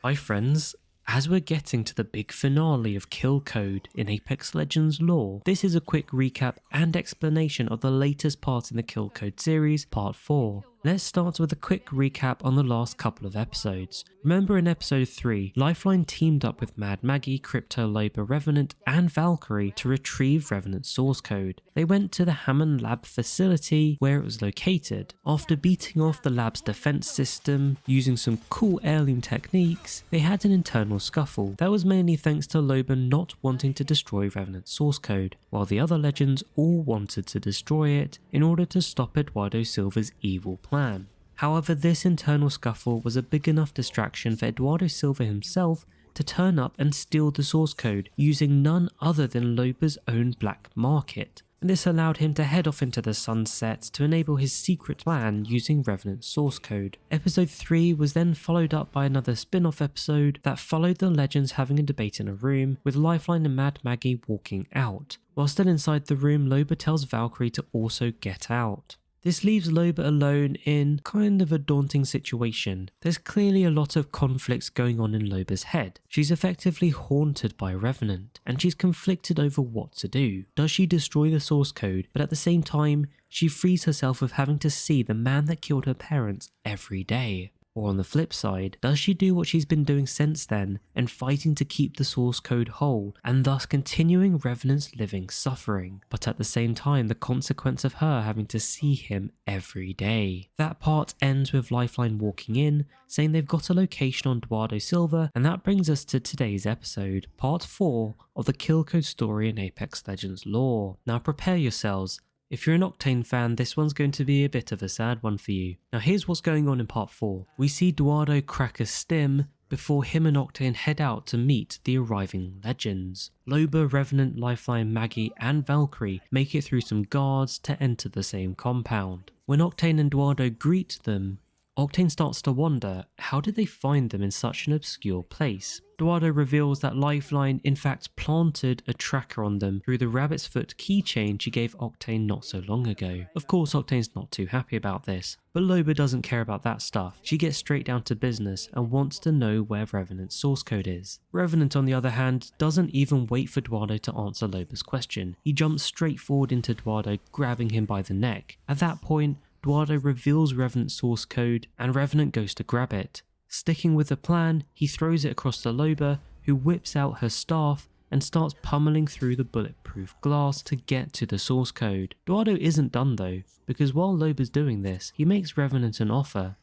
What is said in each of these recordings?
Hi friends, as we're getting to the big finale of Kill Code in Apex Legends lore, this is a quick recap and explanation of the latest part in the Kill Code series, part 4. Let's start with a quick recap on the last couple of episodes. Remember in episode 3, Lifeline teamed up with Mad Maggie, Crypto, Loba, Revenant and Valkyrie to retrieve Revenant's source code. They went to the Hammond Lab facility where it was located. After beating off the lab's defense system, using some cool heirloom techniques, they had an internal scuffle. That was mainly thanks to Loba not wanting to destroy Revenant's source code, while the other legends all wanted to destroy it in order to stop Eduardo Silva's evil plan. However, this internal scuffle was a big enough distraction for Eduardo Silva himself to turn up and steal the source code using none other than Loba's own black market. And this allowed him to head off into the sunset to enable his secret plan using Revenant's source code. Episode 3 was then followed up by another spin-off episode that followed the legends having a debate in a room, with Lifeline and Mad Maggie walking out. While still inside the room, Loba tells Valkyrie to also get out. This leaves Loba alone in kind of a daunting situation. There's clearly a lot of conflicts going on in Loba's head. She's effectively haunted by Revenant, and she's conflicted over what to do. Does she destroy the source code, but at the same time, she frees herself of having to see the man that killed her parents every day? Or on the flip side, does she do what she's been doing since then and fighting to keep the source code whole and thus continuing Revenant's living suffering, but at the same time the consequence of her having to see him every day? That part ends with Lifeline walking in, saying they've got a location on Eduardo Silva, and that brings us to today's episode, part 4 of the Kill Code story in Apex Legends lore. Now prepare yourselves. If you're an Octane fan, this one's going to be a bit of a sad one for you. Now here's what's going on in part 4. We see Eduardo crack a stim before him and Octane head out to meet the arriving legends. Loba, Revenant, Lifeline, Maggie and Valkyrie make it through some guards to enter the same compound. When Octane and Eduardo greet them, Octane starts to wonder, how did they find them in such an obscure place? Eduardo reveals that Lifeline in fact planted a tracker on them through the rabbit's foot keychain she gave Octane not so long ago. Of course Octane's not too happy about this, but Loba doesn't care about that stuff. She gets straight down to business and wants to know where Revenant's source code is. Revenant on the other hand doesn't even wait for Eduardo to answer Loba's question. He jumps straight forward into Eduardo, grabbing him by the neck. At that point, Eduardo reveals Revenant's source code and Revenant goes to grab it. Sticking with the plan, he throws it across to Loba, who whips out her staff and starts pummeling through the bulletproof glass to get to the source code. Eduardo isn't done though, because while Loba's doing this, he makes Revenant an offer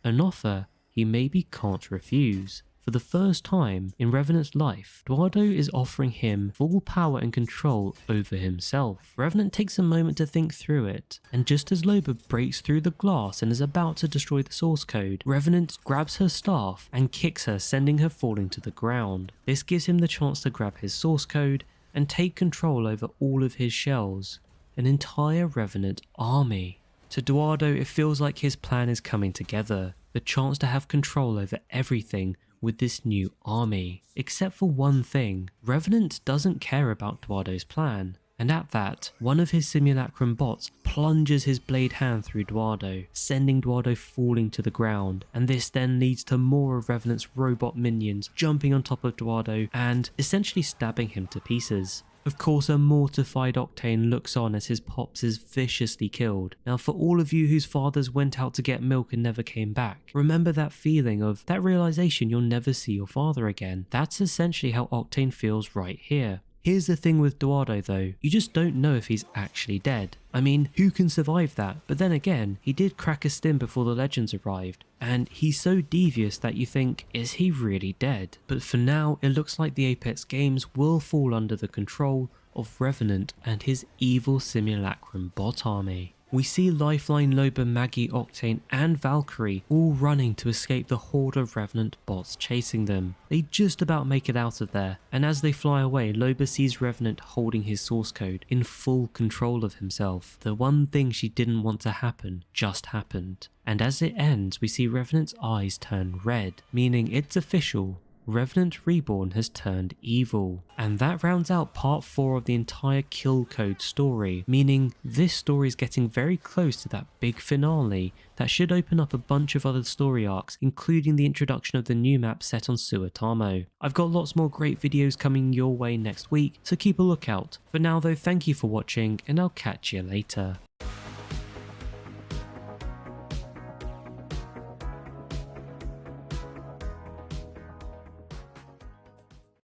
he maybe can't refuse. For the first time in Revenant's life, Eduardo is offering him full power and control over himself. Revenant takes a moment to think through it, and just as Loba breaks through the glass and is about to destroy the source code, Revenant grabs her staff and kicks her, sending her falling to the ground. This gives him the chance to grab his source code and take control over all of his shells, an entire Revenant army. To Eduardo, it feels like his plan is coming together, the chance to have control over everything with this new army. Except for one thing, Revenant doesn't care about Eduardo's plan, and at that, one of his simulacrum bots plunges his blade hand through Eduardo, sending Eduardo falling to the ground, and this then leads to more of Revenant's robot minions jumping on top of Eduardo and essentially stabbing him to pieces. Of course, a mortified Octane looks on as his pops is viciously killed. Now for all of you whose fathers went out to get milk and never came back, remember that feeling of that realization you'll never see your father again. That's essentially how Octane feels right here. Here's the thing with Eduardo though, you just don't know if he's actually dead. I mean, who can survive that? But then again, he did crack a stim before the legends arrived, and he's so devious that you think, is he really dead? But for now, it looks like the Apex games will fall under the control of Revenant and his evil simulacrum bot army. We see Lifeline, Loba, Maggie, Octane and Valkyrie all running to escape the horde of Revenant bots chasing them. They just about make it out of there, and as they fly away, Loba sees Revenant holding his source code in full control of himself. The one thing she didn't want to happen just happened, and as it ends we see Revenant's eyes turn red, meaning it's official. Revenant Reborn has turned evil. And that rounds out part 4 of the entire Kill Code story, meaning this story is getting very close to that big finale that should open up a bunch of other story arcs, including the introduction of the new map set on Suotamo. I've got lots more great videos coming your way next week, so keep a lookout. For now though, thank you for watching, and I'll catch you later.